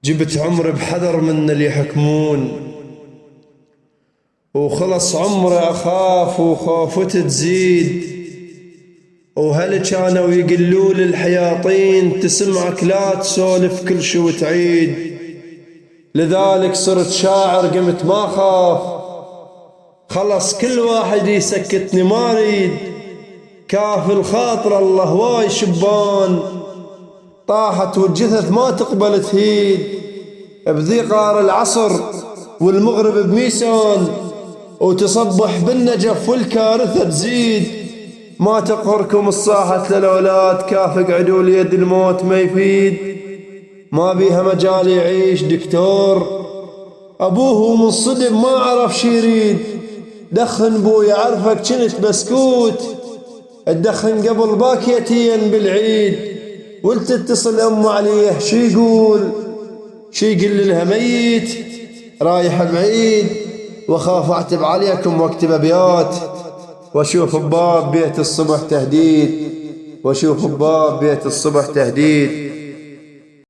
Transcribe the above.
جبت عمري بحذر من اللي يحكمون، وخلص عمري أخاف وخوفتي تزيد، وهل كانوا يقلوا لي الحياطين تسمعك لا تسولف كل شي وتعيد. لذلك صرت شاعر قمت ما خاف، خلص كل واحد يسكتني ما اريد. كاف الخاطر الله واي شبان، طاحت والجثث ما تقبل تهيد. بذي قار العصر والمغرب بميسان، وتصبح بالنجف والكارثة تزيد. ما تقهركم الصاحة للأولاد، كاف اقعدوا ليد الموت ما يفيد. ما بيها مجال يعيش دكتور، أبوه من صدم ما عرف شي يريد. دخن بوي عرفك كنت بسكوت، الدخن قبل باكيتين بالعيد. ولتتصل أم عليه شي يقول لها ميت رايح بعيد. وخاف أعتب عليكم واكتب أبيات، واشوف بباب بيت الصبح تهديد، واشوف بباب بيت الصبح تهديد.